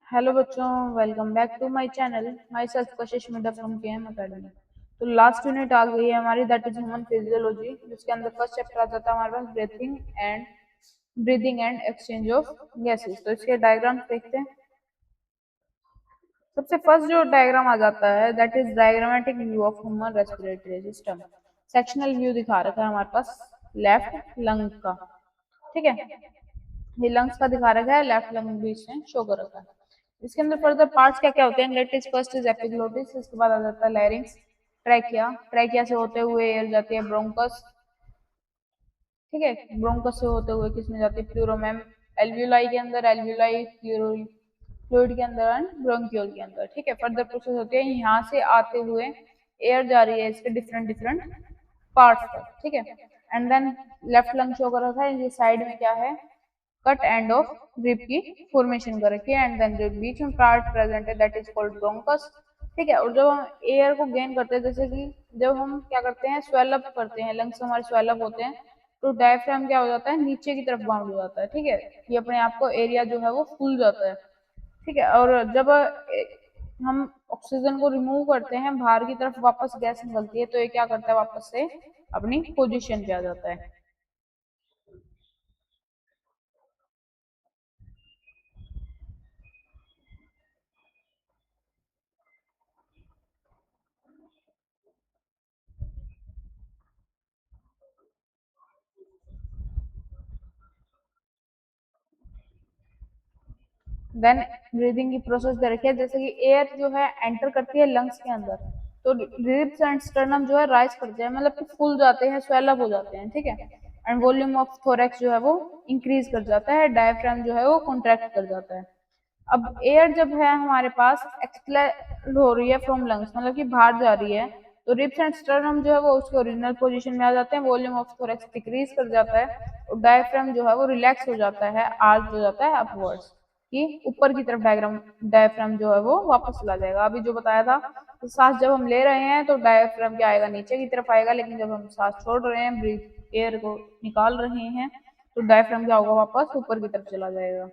Hello बच्चों, welcome back to my channel. Myself Kashish Mida from KM academy. तो last unit आ गई है हमारी, दैट इज ह्यूमन फिजियोलॉजी, जिसके अंदर फर्स्ट चैप्टर आ जाता है हमारे पास breathing and exchange of gases. तो इसके डायग्राम्स देखते हैं। सबसे फर्स्ट जो डायग्राम आ जाता है that is diagrammatic view of human respiratory system. Sectional view दिखा रखा है हमारे पास लेफ्ट लंग का। ठीक है, ये लंग्स का दिखा रखा है, लेफ्ट लंग भी इसने शो कर रखा है। इसके अंदर फर्दर पार्ट्स क्या क्या होते हैं, let is first is epiglottis, इसके बाद आ जाता है लैरिंक्स, ट्रैकिया, ट्रैकिया से होते हुए एयर जाती है ब्रोंकस। ठीक है, ब्रोंकस से होते हुए किसमें जाती है, प्लूरोमेम, एल्वियोलाई के अंदर, एल्वियोलाई फ्लूइड के अंदर एंड ब्रोंक्यूल के अंदर। ठीक है, फर्दर प्रोसेस होती है, यहाँ से आते हुए एयर जा रही है इसके डिफरेंट डिफरेंट पार्ट्स तक। ठीक है, and then left lung show कर रखा है, ये साइड में क्या है, कट एंड ऑफ रिब की फॉर्मेशन कर रखी है, एंड देन जो बीच में पार्ट प्रेजेंट है दैट इज कॉल्ड ब्रोंकस। ठीक है, और जब हम एयर को गेन करते हैं, जैसे कि जब हम क्या करते हैं, स्वेलअप करते हैं, लंग्स हमारे स्वेलअप होते हैं, तो डायफ्राम क्या हो जाता है, नीचे की तरफ बाउंड हो जाता है। ठीक है, ये अपने आप को एरिया जो है वो फूल जाता है। ठीक है, और जब हम ऑक्सीजन को रिमूव करते हैं, बाहर की तरफ वापस गैस निकलती है, तो ये क्या करता है, वापस से अपनी पोजीशन पे आ जाता है। देन ब्रीदिंग की प्रोसेस दे रखी है, जैसे कि एयर जो है एंटर करती है लंग्स के अंदर, तो रिब्स एंड स्टर्नम जो है राइज करते हैं, मतलब कि फूल जाते हैं, स्वेलअप हो जाते हैं। ठीक है, एंड वॉल्यूम ऑफ थोरैक्स जो है वो इंक्रीज कर जाता है, डायफ्राम जो है वो कॉन्ट्रैक्ट कर जाता है। अब एयर जब है हमारे पास एक्सपेल हो रही है फ्रॉम लंग्स, मतलब कि बाहर जा रही है, तो रिब्स एंड स्टर्नम जो है वो उसके ओरिजिनल पोजीशन में आ जाते हैं, वॉल्यूम ऑफ थोरैक्स डिक्रीज कर जाता है, और डायफ्राम जो है वो रिलैक्स हो जाता है, आर्च हो जाता है अपवर्ड्स, कि ऊपर की तरफ डायफ्राम जो है वो वापस चला जाएगा। अभी जो बताया था, तो सांस जब हम ले रहे हैं तो डायफ्राम क्या आएगा, नीचे की तरफ आएगा, लेकिन जब हम सांस छोड़ रहे हैं, ब्रीथ एयर को निकाल रहे हैं, तो डायफ्राम क्या होगा, वापस ऊपर की तरफ चला जाएगा।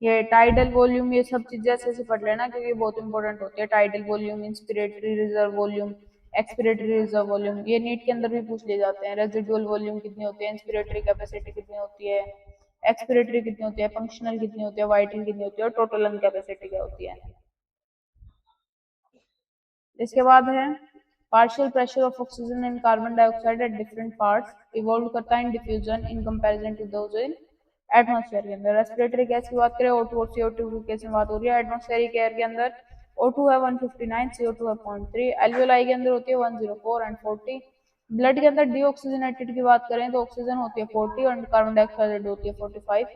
ये टाइडल वॉल्यूम, ये सब चीजें ऐसे ऐसे पढ़ लेना, क्योंकि बहुत इंपॉर्टेंट होती है। Tidal volume, inspiratory reserve volume, expiratory reserve volume, ये नीट के अंदर भी पूछ ले जाते हैं। रेजिडुअल वॉल्यूम कितनी होती है, इंस्पिरेटरी कैपेसिटी कितनी होती है, एक्सपिरेटरी कितनी होती है, फंक्शनल कितनी होती है, वाइटल कितनी होती है, और टोटल लंग कैपेसिटी क्या होती है। इसके बाद है partial pressure of oxygen and carbon dioxide at different parts evolve करता है in diffusion in comparison to those in atmosphere के अंदर। रेस्पिरेटरी गैस की बात करें, O2 और CO2 की केस में बात हो रही है। एटमॉस्फेरिक एयर के अंदर O2 है 159, CO2 है 0.3, एल्वियोलाई के अंदर होती है 104 एंड 40। ब्लड के अंदर डीऑक्सीजनेटेड की बात करें तो ऑक्सीजन होती है 40 और कार्बन डाइऑक्साइड होती है 45।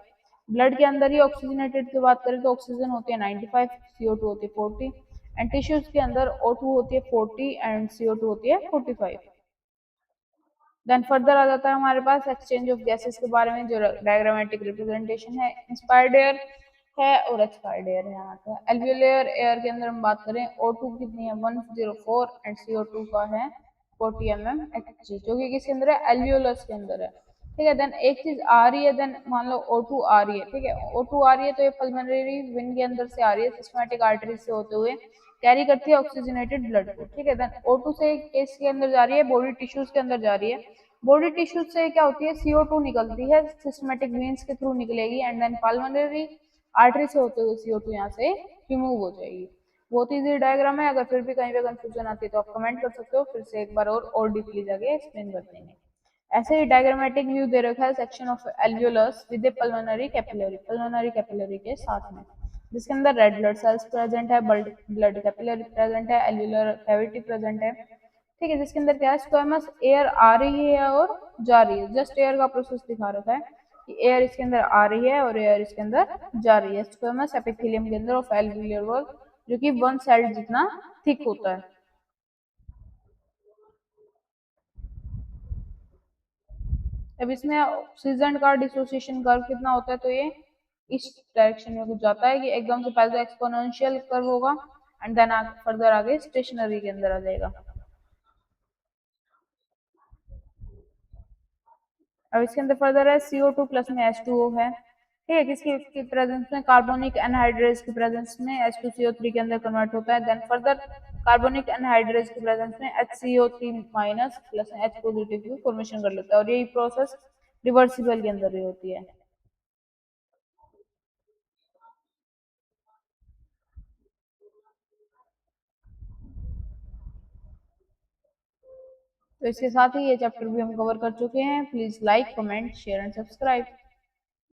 ब्लड के अंदर ही ऑक्सीजनेटेड की बात करें तो ऑक्सीजन होती है 95, CO2 होती है 40, एंड टिश्यूज के अंदर O2 होती है 40 एंड CO2 होती है 45। देन फर्दर आ जाता है हमारे पास एक्सचेंज ऑफ गैसेस के बारे में, जो डायग्रामेटिक रिप्रेजेंटेशन है। इंस्पायर्ड एयर है और एक्सपायर्ड एयर है। यहाँ पे एल्वियोलर एयर के अंदर हम बात करें, O2 कितनी है 104 एंड CO2 का है 40 mmHg, जो कि किसके अंदर है, एल्वियोलस के अंदर है। ठीक है, देन एक चीज आ रही है, देन मान लो O2 आ रही है। ठीक है, O2 आ रही है तो ये पल्मोनरी वेन के अंदर से आ रही है, सिस्टमैटिक आर्टरी से होते हुए कैरी करती है ऑक्सीजनेटेड ब्लड को। ठीक है, देन O2 से केस के अंदर जा रही है, बॉडी टिश्यूज के अंदर जा रही है। बॉडी टिश्यूज से क्या होती है, CO2 निकलती है, सिस्टमैटिक वेन्स के थ्रू निकलेगी, एंड देन पल्मोनरी आर्टरी से होते हुए CO2 यहाँ से रिमूव हो जाएगी। बहुत ईजी डायग्राम है, अगर फिर भी कहीं पे कंफ्यूजन आती है तो आप कमेंट कर सकते हो, फिर से एक बार और डीपली जाके एक्सप्लेन कर देंगे। ऐसे ही डायग्रामेटिक व्यू दे रखा है section of alveolus with pulmonary capillary के साथ में, जिसके अंदर रेड ब्लड सेल्स प्रेजेंट है, ब्लड कैपिलरी प्रेजेंट है, एल्वियोलर कैविटी प्रेजेंट है। ठीक है, जिसके अंदर क्या है, स्क्वेमस एयर आ रही है और जा रही है, जस्ट एयर का प्रोसेस दिखा रखा है कि एयर इसके अंदर आ रही है और एयर इसके अंदर जा रही है। स्क्वेमस एपिथेलियम के अंदर ऑफ एल्वियोलर वॉल, जो कि वन साइड जितना थिक होता है। अब इसमें ऑक्सीजन का डिसोसिएशन कर्व कितना होता है, तो ये इस डायरेक्शन में कुछ जाता है कि एकदम से पहले तो एक्सपोनेंशियल कर्व होगा, एंड देन फर्दर आगे स्टेशनरी के अंदर आ जाएगा। अब इसके अंदर फर्दर है CO2 प्लस में H2O है। ठीक है, किसकी प्रेजेंस में, कार्बोनिक एनहाइड्रेज की प्रेजेंस में H2CO3 के अंदर कन्वर्ट होता है। देन फर्दर कार्बोनिक एनहाइड्रेज की प्रेजेंस में HCO3 minus plus H positive की फॉर्मेशन कर लेता है, और यही प्रोसेस रिवर्सिबल के अंदर ही होती है। तो इसके साथ ही ये चैप्टर भी हम कवर कर चुके हैं। Please like, comment, share and subscribe.